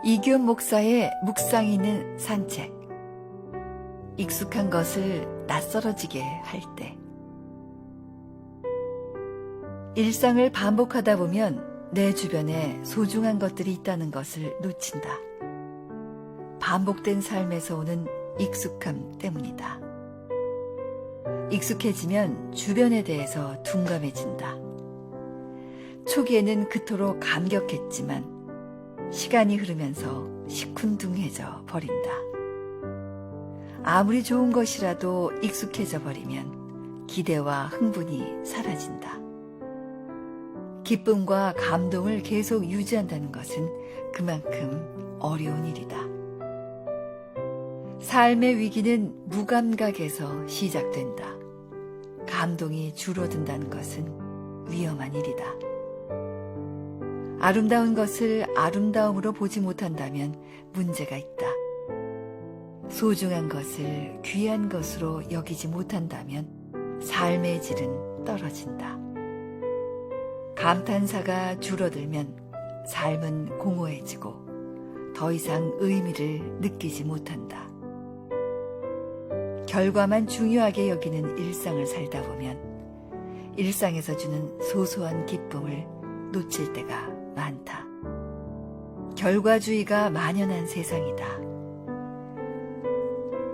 이규현 목사의 묵상이 있는 산책. 익숙한 것을 낯설어지게 할 때. 일상을 반복하다 보면 내 주변에 소중한 것들이 있다는 것을 놓친다. 반복된 삶에서 오는 익숙함 때문이다. 익숙해지면 주변에 대해서 둔감해진다. 초기에는 그토록 감격했지만 시간이 흐르면서 시큰둥해져 버린다. 아무리 좋은 것이라도 익숙해져 버리면 기대와 흥분이 사라진다. 기쁨과 감동을 계속 유지한다는 것은 그만큼 어려운 일이다. 삶의 위기는 무감각에서 시작된다. 감동이 줄어든다는 것은 위험한 일이다. 아름다운 것을 아름다움으로 보지 못한다면 문제가 있다. 소중한 것을 귀한 것으로 여기지 못한다면 삶의 질은 떨어진다. 감탄사가 줄어들면 삶은 공허해지고 더 이상 의미를 느끼지 못한다. 결과만 중요하게 여기는 일상을 살다 보면 일상에서 주는 소소한 기쁨을 놓칠 때가 많다. 결과주의가 만연한 세상이다.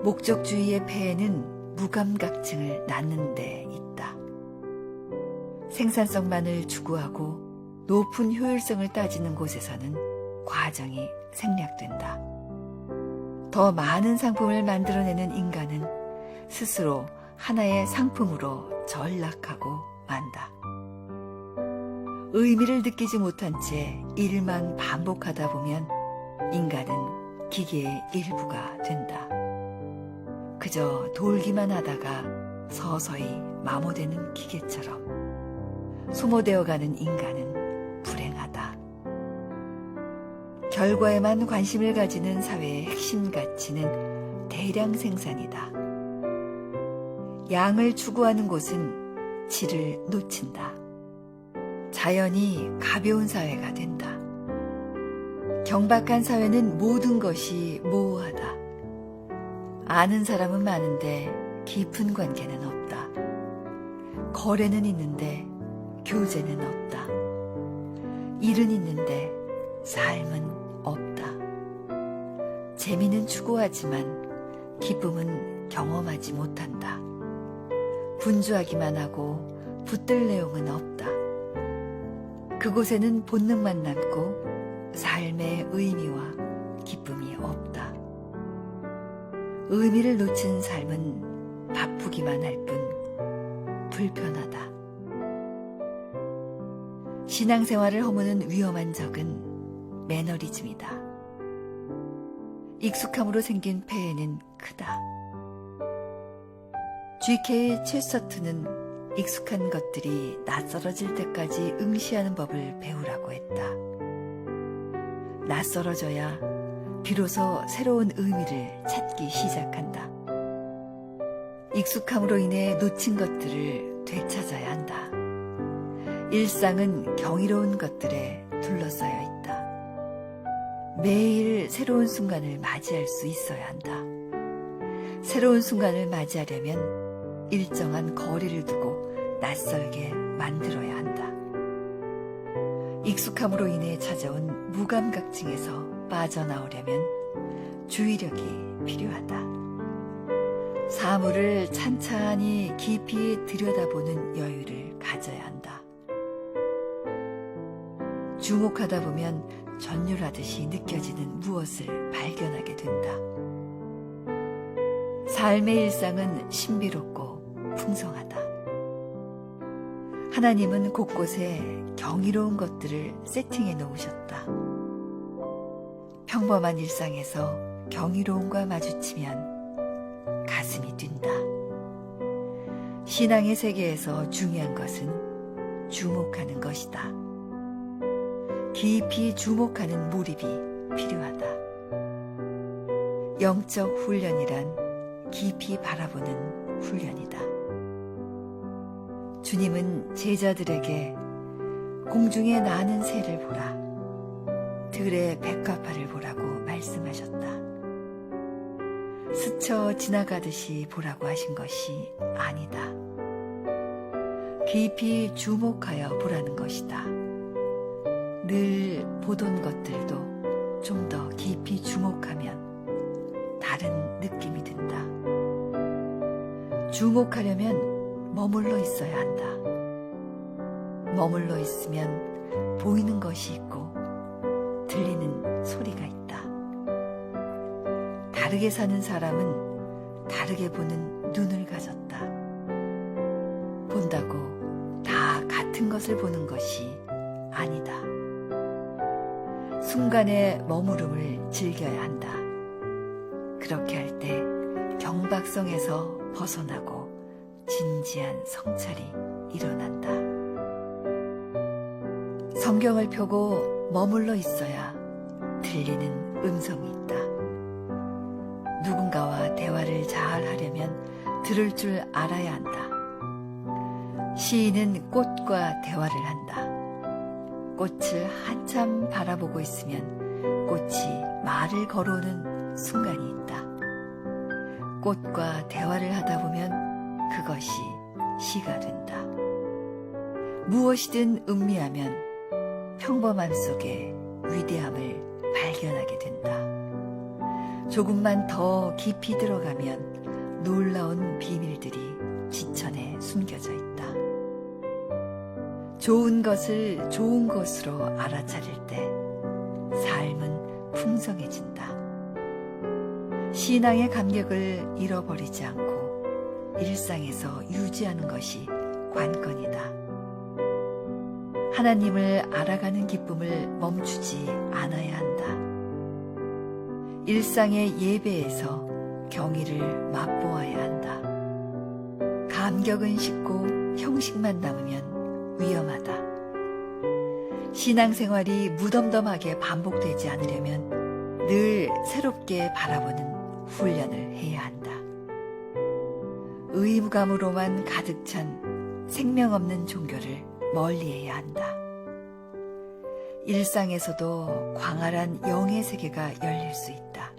목적주의의 폐해는 무감각증을 낳는 데 있다. 생산성만을 추구하고 높은 효율성을 따지는 곳에서는 과정이 생략된다. 더 많은 상품을 만들어내는 인간은 스스로 하나의 상품으로 전락하고 만다. 의미를 느끼지 못한 채 일만 반복하다 보면 인간은 기계의 일부가 된다. 그저 돌기만 하다가 서서히 마모되는 기계처럼 소모되어가는 인간은 불행하다. 결과에만 관심을 가지는 사회의 핵심 가치는 대량 생산이다. 양을 추구하는 곳은 질을 놓친다. 자연이 가벼운 사회가 된다. 경박한 사회는 모든 것이 모호하다. 아는 사람은 많은데 깊은 관계는 없다. 거래는 있는데 교제는 없다. 일은 있는데 삶은 없다. 재미는 추구하지만 기쁨은 경험하지 못한다. 분주하기만 하고 붙들 내용은 없다. 그곳에는 본능만 남고 삶의 의미와 기쁨이 없다. 의미를 놓친 삶은 바쁘기만 할 뿐 불편하다. 신앙생활을 허무는 위험한 적은 매너리즘이다. 익숙함으로 생긴 폐해는 크다. G.K. 체스터튼은 익숙한 것들이 낯설어질 때까지 응시하는 법을 배우라고 했다. 낯설어져야 비로소 새로운 의미를 찾기 시작한다. 익숙함으로 인해 놓친 것들을 되찾아야 한다. 일상은 경이로운 것들에 둘러싸여 있다. 매일 새로운 순간을 맞이할 수 있어야 한다. 새로운 순간을 맞이하려면 일정한 거리를 두고 낯설게 만들어야 한다. 익숙함으로 인해 찾아온 무감각증에서 빠져나오려면 주의력이 필요하다. 사물을 찬찬히 깊이 들여다보는 여유를 가져야 한다. 주목하다 보면 전율하듯이 느껴지는 무엇을 발견하게 된다. 삶의 일상은 신비롭고 풍성하다. 하나님은 곳곳에 경이로운 것들을 세팅해 놓으셨다. 평범한 일상에서 경이로움과 마주치면 가슴이 뛴다. 신앙의 세계에서 중요한 것은 주목하는 것이다. 깊이 주목하는 몰입이 필요하다. 영적 훈련이란 깊이 바라보는 훈련이다. 주님은 제자들에게 공중에 나는 새를 보라. 들의 백화파를 보라고 말씀하셨다. 스쳐 지나가듯이 보라고 하신 것이 아니다. 깊이 주목하여 보라는 것이다. 늘 보던 것들도 좀 더 깊이 주목하면 다른 느낌이 든다. 주목하려면 머물러 있어야 한다. 머물러 있으면 보이는 것이 있고 들리는 소리가 있다. 다르게 사는 사람은 다르게 보는 눈을 가졌다. 본다고 다 같은 것을 보는 것이 아니다. 순간의 머무름을 즐겨야 한다. 그렇게 할 때 경박성에서 벗어나고 진지한 성찰이 일어난다. 성경을 펴고 머물러 있어야 들리는 음성이 있다. 누군가와 대화를 잘 하려면 들을 줄 알아야 한다. 시인은 꽃과 대화를 한다. 꽃을 한참 바라보고 있으면 꽃이 말을 걸어오는 순간이 있다. 꽃과 대화를 하다 보면 그것이 시가 된다. 무엇이든 음미하면 평범함 속에 위대함을 발견하게 된다. 조금만 더 깊이 들어가면 놀라운 비밀들이 지천에 숨겨져 있다. 좋은 것을 좋은 것으로 알아차릴 때 삶은 풍성해진다. 신앙의 감격을 잃어버리지 않고 일상에서 유지하는 것이 관건이다. 하나님을 알아가는 기쁨을 멈추지 않아야 한다. 일상의 예배에서 경의를 맛보아야 한다. 감격은 쉽고 형식만 남으면 위험하다. 신앙생활이 무덤덤하게 반복되지 않으려면 늘 새롭게 바라보는 훈련을 해야 한다. 의무감으로만 가득 찬 생명 없는 종교를 멀리해야 한다. 일상에서도 광활한 영의 세계가 열릴 수 있다.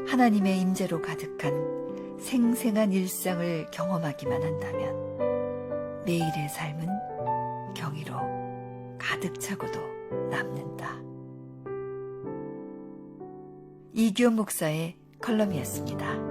하나님의 임재로 가득한 생생한 일상을 경험하기만 한다면 매일의 삶은 경이로 가득 차고도 남는다. 이규영 목사의 컬럼이었습니다.